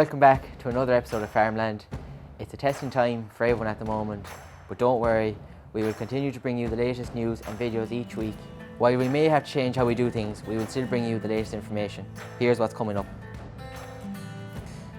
Welcome back to another episode of FarmLand. It's a testing time for everyone at the moment, but don't worry, we will continue to bring you the latest news and videos each week. While we may have to change how we do things, we will still bring you the latest information. Here's what's coming up.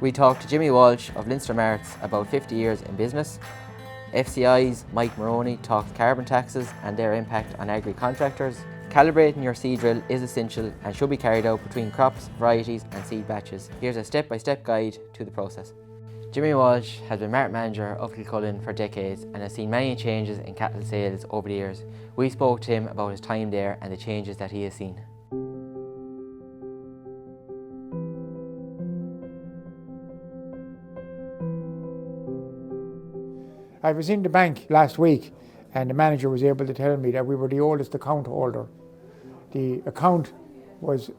We talked to Jimmy Walsh of Leinster Marts about 50 years in business. FCI'S Mike Moroney talks carbon taxes and their impact on agri contractors. Calibrating your seed drill is essential and should be carried out between crops, varieties and seed batches. Here's a step-by-step guide to the process. Jimmy Walsh has been Mart Manager of Kilcullen for decades and has seen many changes in cattle sales over the years. We spoke to him about his time there and the changes that he has seen. I was in the bank last week and the manager was able to tell me that we were the oldest account holder. The account was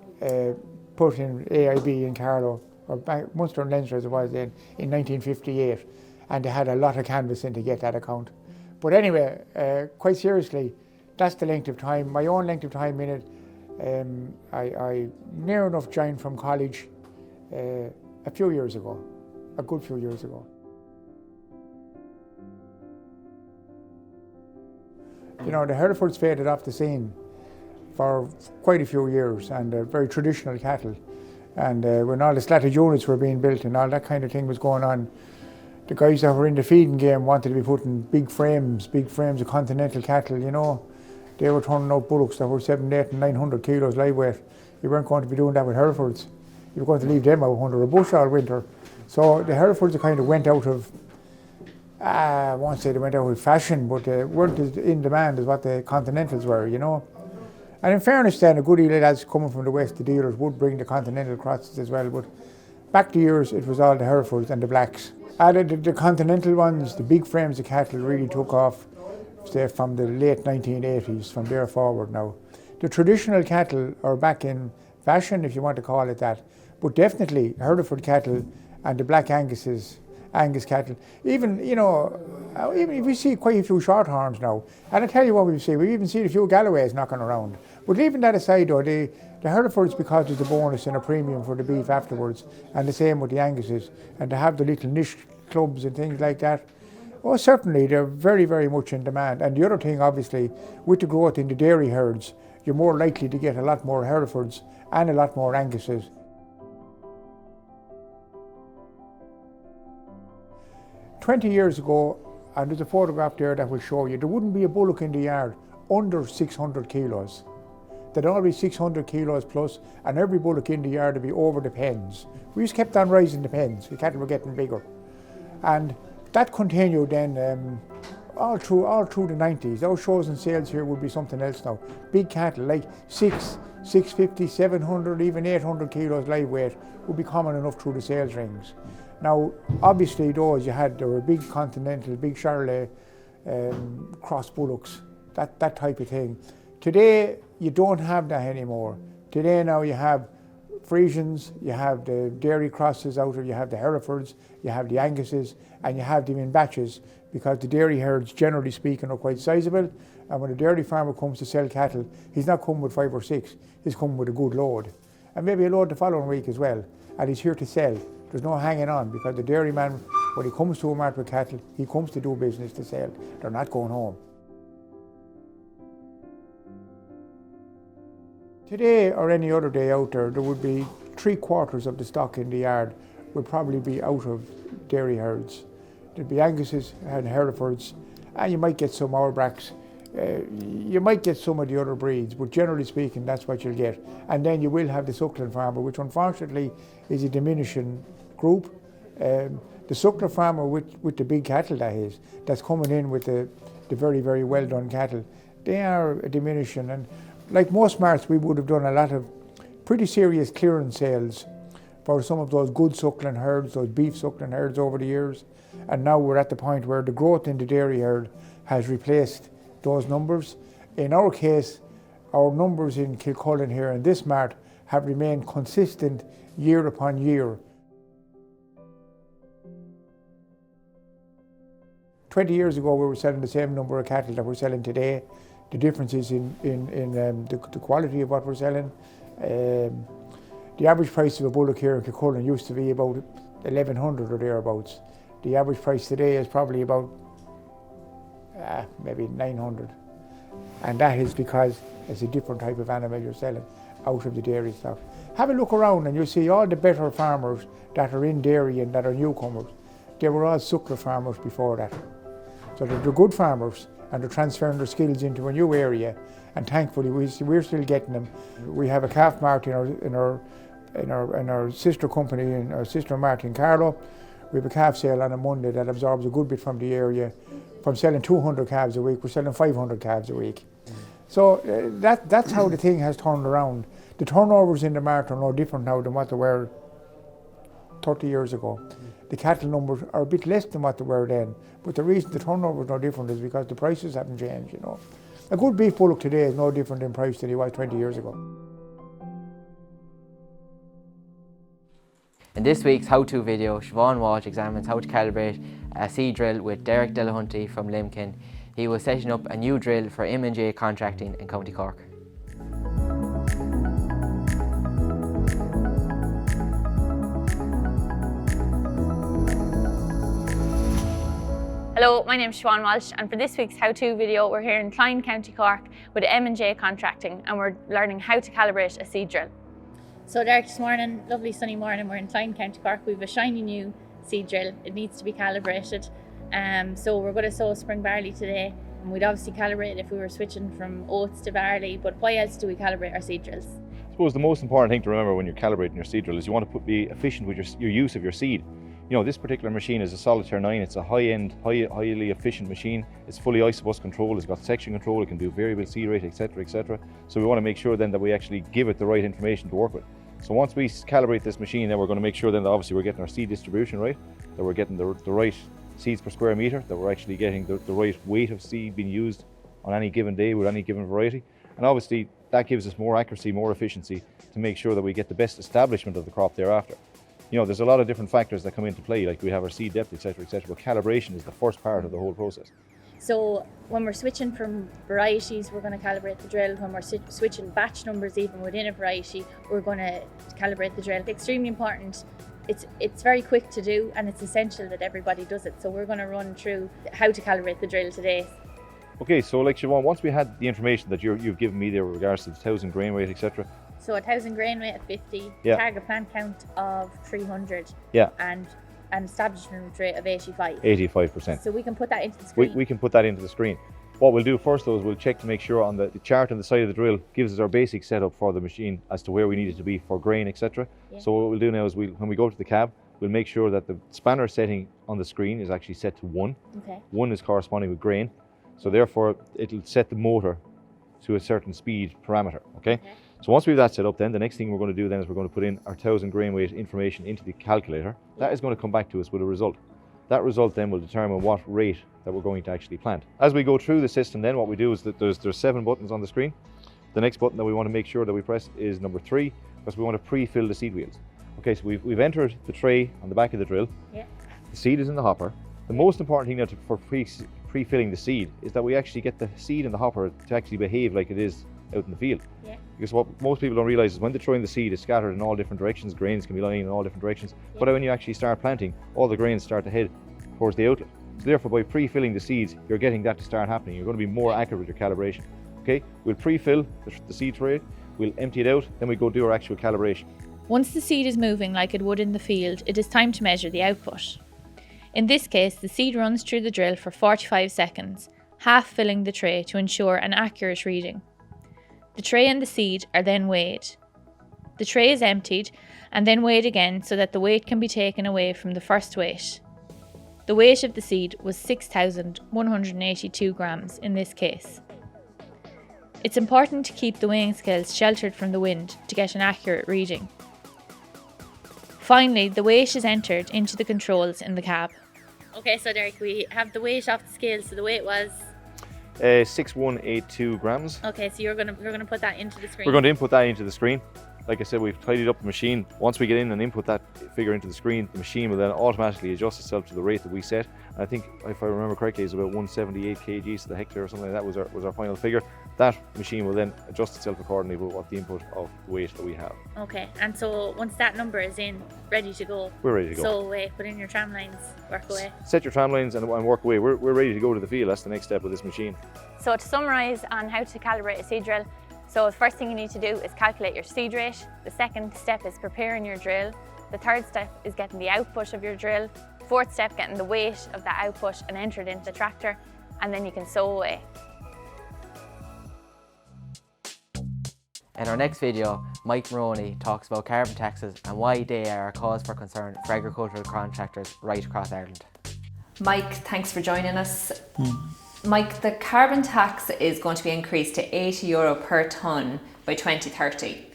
put in AIB in Carlow, or Munster and Leinster as it was then, in 1958, and they had a lot of canvassing to get that account. But anyway, quite seriously, that's the length of time, my own length of time in it. I near enough joined from college a few years ago, a good few years ago. You know, the Herefords faded off the scene for quite a few years, and very traditional cattle. And when all the slatted units were being built and all that kind of thing was going on, the guys that were in the feeding game wanted to be putting big frames of continental cattle, you know. They were turning out bullocks that were 700, 800 and 900 kilos live weight. You weren't going to be doing that with Herefords. You were going to leave them out under a bush all winter. So the Herefords kind of went out of, I won't say they went out of fashion, but they weren't as in demand as what the Continentals were, you know. And in fairness then, a good deal of lads coming from the west, the dealers would bring the Continental crosses as well, but back to years it was all the Herefords and the blacks. The Continental ones, the big frames of cattle really took off, say, from the late 1980s, from there forward now. The traditional cattle are back in fashion, if you want to call it that, but definitely Hereford cattle and the black Angus cattle, even, you know, even we see quite a few shorthorns now. And I tell you what we see, we even see a few Galloways knocking around. But leaving that aside though, the Herefords, because there's a bonus and a premium for the beef afterwards, and the same with the Anguses, and to have the little niche clubs and things like that, oh certainly they're very, very much in demand. And the other thing, obviously, with the growth in the dairy herds, you're more likely to get a lot more Herefords and a lot more Anguses. "20 years ago, and there's a photograph there that will show you, there wouldn't be a bullock in the yard under 600 kilos. There'd always be 600 kilos plus, and every bullock in the yard would be over the pens. We just kept on rising the pens, the cattle were getting bigger. And that continued then all through the 90s. Our shows and sales here would be something else now. Big cattle, like 650, 700, even 800 kilos live weight would be common enough through the sales rings. Now, obviously those there were big Continental, big Charolais, cross bullocks, that type of thing. Today, you don't have that anymore. Today now you have Friesians, you have the dairy crosses out there, you have the Herefords, you have the Anguses, and you have them in batches, because the dairy herds, generally speaking, are quite sizable. And when a dairy farmer comes to sell cattle, he's not coming with 5 or 6, he's coming with a good load. And maybe a load the following week as well, and he's here to sell. There's no hanging on, because the dairyman, when he comes to a mart with cattle, he comes to do business to sell. They're not going home. Today or any other day out there, there would be 3/4 of the stock in the yard would probably be out of dairy herds. There'd be Anguses and Herefords, and you might get some Auerbachs. You might get some of the other breeds, but generally speaking, that's what you'll get. And then you will have the suckling farmer, which unfortunately is a diminishing group. The suckler farmer with the big cattle, that is, that's coming in with the very, very well done cattle, they are diminishing. And like most marts, we would have done a lot of pretty serious clearance sales for some of those good suckling herds, those beef suckling herds over the years. And now we're at the point where the growth in the dairy herd has replaced those numbers. In our case, our numbers in Kilcullen here in this mart have remained consistent year upon year. 20 years ago we were selling the same number of cattle that we're selling today. The difference is in the quality of what we're selling. The average price of a bullock here in Kilcullen used to be about 1100 or thereabouts. The average price today is probably about maybe 900. And that is because it's a different type of animal you're selling out of the dairy stock. Have a look around and you'll see all the better farmers that are in dairy and that are newcomers. They were all suckler farmers before that. So they're good farmers and they're transferring their skills into a new area, and thankfully we're still getting them. We have a calf mart in our sister company, in our sister mart in Carlow. We have a calf sale on a Monday that absorbs a good bit from the area. From selling 200 calves a week, we're selling 500 calves a week. So that's how the thing has turned around. The turnovers in the mart are no different now than what they were 30 years ago. The cattle numbers are a bit less than what they were then, but the reason the turnover is no different is because the prices haven't changed, you know. A good beef bullock today is no different in price than he was 20 years ago. In this week's how-to video, Siobhan Walsh examines how to calibrate a seed drill with Derek Delahunty from Limkin. He was setting up a new drill for M&J Contracting in County Cork. Hello, my name is Siobhan Walsh, and for this week's how-to video we're here in Clyne, County Cork with M&J Contracting, and we're learning how to calibrate a seed drill. So Derek, this morning, lovely sunny morning, we're in Clyne, County Cork. We have a shiny new seed drill. It needs to be calibrated. So we're going to sow spring barley today, and we'd obviously calibrate if we were switching from oats to barley, but why else do we calibrate our seed drills? I suppose the most important thing to remember when you're calibrating your seed drill is you want to be efficient with your use of your seed. You know, this particular machine is a Solitaire 9. It's a high-end, highly efficient machine. It's fully isobus control. It's got section control. It can do variable seed rate, etc., etc. So we want to make sure then that we actually give it the right information to work with. So once we calibrate this machine, then we're going to make sure then that obviously we're getting our seed distribution right, that we're getting the right seeds per square metre, that we're actually getting the right weight of seed being used on any given day with any given variety. And obviously that gives us more accuracy, more efficiency to make sure that we get the best establishment of the crop thereafter. You know, there's a lot of different factors that come into play, like we have our seed depth, etc., etc. But calibration is the first part of the whole process. So when we're switching from varieties, we're going to calibrate the drill. When we're switching batch numbers even within a variety, we're going to calibrate the drill. Extremely important. It's very quick to do, and it's essential that everybody does it. So we're going to run through how to calibrate the drill today. Okay, so like Siobhan, once we had the information that you've given me there with regards to the 1,000 grain weight, etc. So 1,000 grain weight at 50, yeah. Target plant count of 300, yeah. and an establishment rate of 85. 85%. So we can put that into the screen. We can put that into the screen. What we'll do first though is we'll check to make sure on the chart on the side of the drill gives us our basic setup for the machine as to where we need it to be for grain, etc. Yeah. So what we'll do now is when we go to the cab, we'll make sure that the spanner setting on the screen is actually set to 1. Okay. 1 is corresponding with grain. So therefore it'll set the motor to a certain speed parameter, okay? So once we have that set up, then the next thing we're going to do then is we're going to put in our 1,000 grain weight information into the calculator. That is going to come back to us with a result. That result then will determine what rate that we're going to actually plant. As we go through the system then, what we do is that there's 7 buttons on the screen. The next button that we want to make sure that we press is number 3, because we want to pre-fill the seed wheels. Okay, so we've entered the tray on the back of the drill. Yeah. The seed is in the hopper. The most important thing now for pre-filling the seed is that we actually get the seed in the hopper to actually behave like it is out in the field. Yeah. Because what most people don't realize is when they're throwing the seed, it's scattered in all different directions. Grains can be lying in all different directions. Yeah. But when you actually start planting, all the grains start to head towards the outlet. So therefore, by pre-filling the seeds, you're getting that to start happening. You're going to be more accurate with your calibration. Okay, we'll pre-fill the seed tray, we'll empty it out, then we go do our actual calibration. Once the seed is moving like it would in the field, it is time to measure the output. In this case, the seed runs through the drill for 45 seconds, half filling the tray to ensure an accurate reading. The tray and the seed are then weighed. The tray is emptied and then weighed again so that the weight can be taken away from the first weight. The weight of the seed was 6,182 grams in this case. It's important to keep the weighing scales sheltered from the wind to get an accurate reading. Finally, the weight is entered into the controls in the cab. Okay, so Derek, we have the weight off the scale, so the weight was 6,182 grams. Okay, so you're gonna put that into the screen. We're going to input that into the screen. like I said, we've tidied up the machine. Once we get in and input that figure into the screen, the machine will then automatically adjust itself to the rate that we set. And I think, if I remember correctly, it's about 178 kgs to the hectare or something like that was our final figure. That machine will then adjust itself accordingly with what the input of weight that we have. Okay, and so once that number is in, ready to go. We're ready to go. So put in your tram lines, work away. Set your tram lines and work away. We're ready to go to the field. That's the next step of this machine. So to summarise on how to calibrate a seed drill, so the first thing you need to do is calculate your seed rate. The second step is preparing your drill. The third step is getting the output of your drill. Fourth step, getting the weight of that output and entered into the tractor, and then you can sow away. In our next video, Mike Moroney talks about carbon taxes and why they are a cause for concern for agricultural contractors right across Ireland. Mike, thanks for joining us. Mike, the carbon tax is going to be increased to €80 per tonne by 2030.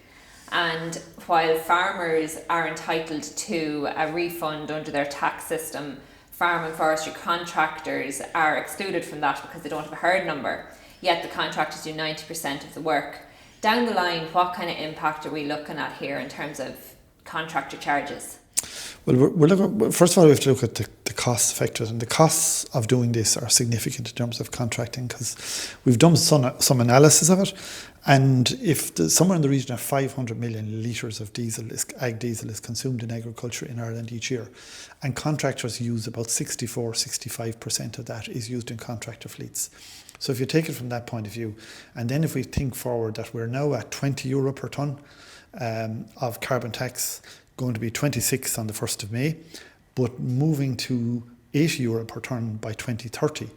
And while farmers are entitled to a refund under their tax system, farm and forestry contractors are excluded from that because they don't have a herd number, yet the contractors do 90% of the work. Down the line, what kind of impact are we looking at here in terms of contractor charges? Well, we're looking, first of all, we have to look at the cost factors, and the costs of doing this are significant in terms of contracting, because we've done some analysis of it, and if somewhere in the region of 500 million litres of ag diesel is consumed in agriculture in Ireland each year, and contractors use about 64-65% of that is used in contractor fleets. So if you take it from that point of view, and then if we think forward that we're now at €20 per tonne of carbon tax, going to be 26 on the 1st of May, but moving to €80 per tonne by 2030.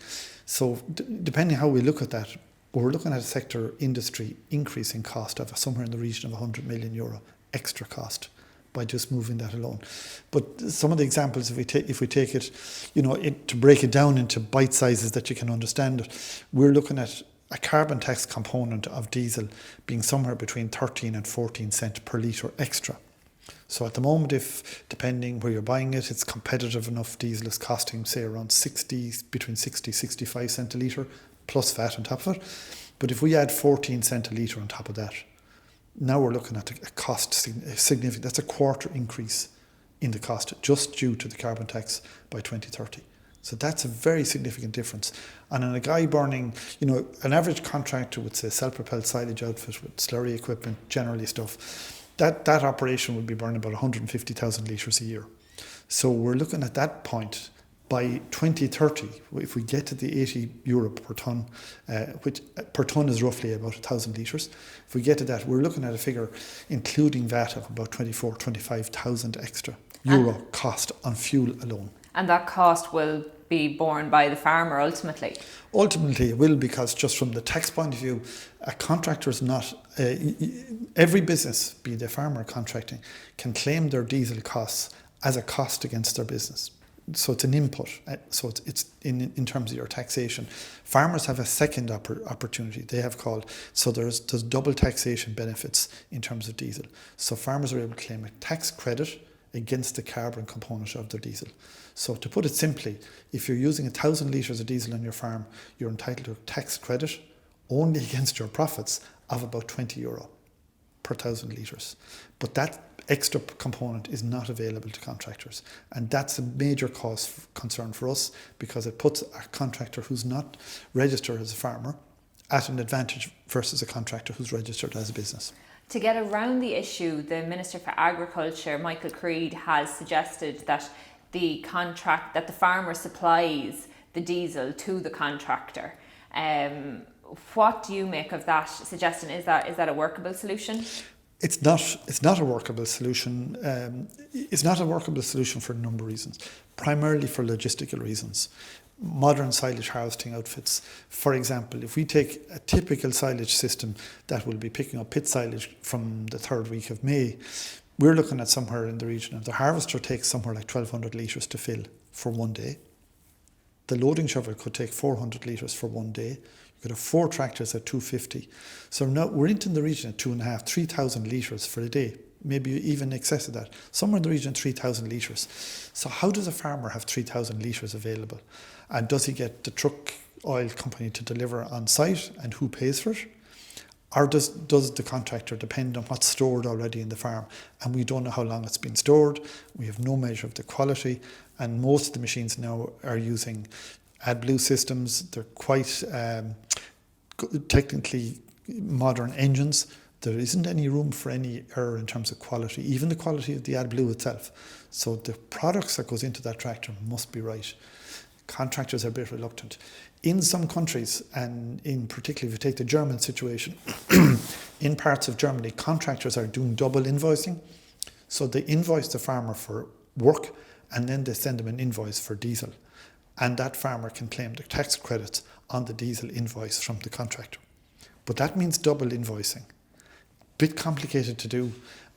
So depending how we look at that, we're looking at a sector industry increasing cost of somewhere in the region of €100 million extra cost by just moving that alone. But some of the examples, if we take it, to break it down into bite sizes that you can understand it, we're looking at a carbon tax component of diesel being somewhere between 13 and 14 cent per litre extra. So at the moment, if depending where you're buying it, it's competitive enough, diesel is costing say around between 60-65 cent a litre plus VAT on top of it. But if we add 14 cent a litre on top of that, now we're looking at a cost significant. That's a quarter increase in the cost just due to the carbon tax by 2030. So that's a very significant difference. And in a guy burning, an average contractor would say self-propelled silage outfit with slurry equipment, generally stuff, that operation would be burning about 150,000 litres a year. So we're looking at that point by 2030, if we get to the €80 per tonne, which per tonne is roughly about 1,000 litres, if we get to that, we're looking at a figure including VAT of about 25,000 extra euro cost on fuel alone. And that cost will be borne by the farmer ultimately? Ultimately it will, because just from the tax point of view, a contractor is not, every business, be they farmer or contracting, can claim their diesel costs as a cost against their business. So it's an input, so it's in terms of your taxation. Farmers have a second opportunity, they have called, so there's double taxation benefits in terms of diesel. So farmers are able to claim a tax credit against the carbon component of their diesel. So to put it simply, if you're using 1,000 litres of diesel on your farm, you're entitled to a tax credit only against your profits of about €20 per 1,000 litres. But that extra component is not available to contractors. And that's a major cause of concern for us, because it puts a contractor who's not registered as a farmer at an advantage versus a contractor who's registered as a business. To get around the issue, the Minister for Agriculture, Michael Creed, has suggested that the farmer supplies the diesel to the contractor. What do you make of that suggestion? Is that a workable solution? It's not a workable solution. It's not a workable solution for a number of reasons, primarily for logistical reasons. Modern silage harvesting outfits, for example, if we take a typical silage system that will be picking up pit silage from the 3rd week of May, we're looking at somewhere in the region of the harvester takes somewhere like 1,200 litres to fill for one day. The loading shovel could take 400 litres for one day. You could have 4 tractors at 250. So now we're into the region of 2,500, 3,000 litres for a day, maybe even excess of that, somewhere in the region of 3,000 litres. So how does a farmer have 3,000 litres available? And does he get the truck oil company to deliver on site, and who pays for it? Or does the contractor depend on what's stored already in the farm? And we don't know how long it's been stored. We have no measure of the quality. And most of the machines now are using AdBlue systems. They're quite technically modern engines. There isn't any room for any error in terms of quality, even the quality of the AdBlue itself. So the products that goes into that tractor must be right. Contractors are a bit reluctant. In some countries, and in particularly if you take the German situation, in parts of Germany, contractors are doing double invoicing. So they invoice the farmer for work and then they send them an invoice for diesel. And that farmer can claim the tax credits on the diesel invoice from the contractor. But that means double invoicing. Bit complicated to do,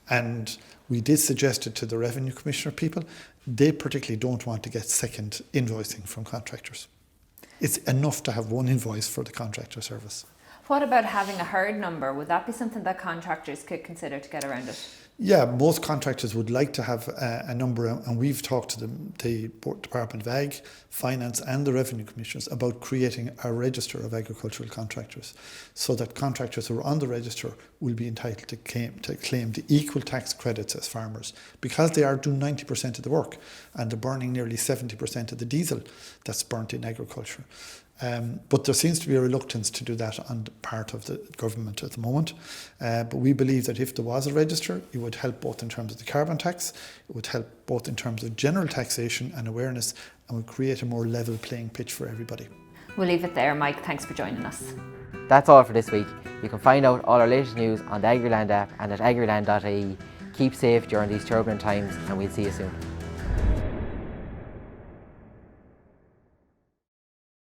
and we did suggest it to the Revenue Commissioner people. They particularly don't want to get second invoicing from contractors. It's enough to have one invoice for the contractor service. What about having a herd number? Would that be something that contractors could consider to get around it? Yeah, most contractors would like to have a number, and we've talked to the Department of Ag, Finance and the Revenue Commissioners about creating a register of agricultural contractors so that contractors who are on the register will be entitled to claim the equal tax credits as farmers, because they are doing 90% of the work and they're burning nearly 70% of the diesel that's burnt in agriculture. But there seems to be a reluctance to do that on the part of the government at the moment. But we believe that if there was a register, it would help both in terms of the carbon tax, it would help both in terms of general taxation and awareness, and would create a more level playing pitch for everybody. We'll leave it there, Mike. Thanks for joining us. That's all for this week. You can find out all our latest news on the Agriland app and at agriland.ie. Keep safe during these turbulent times, and we'll see you soon.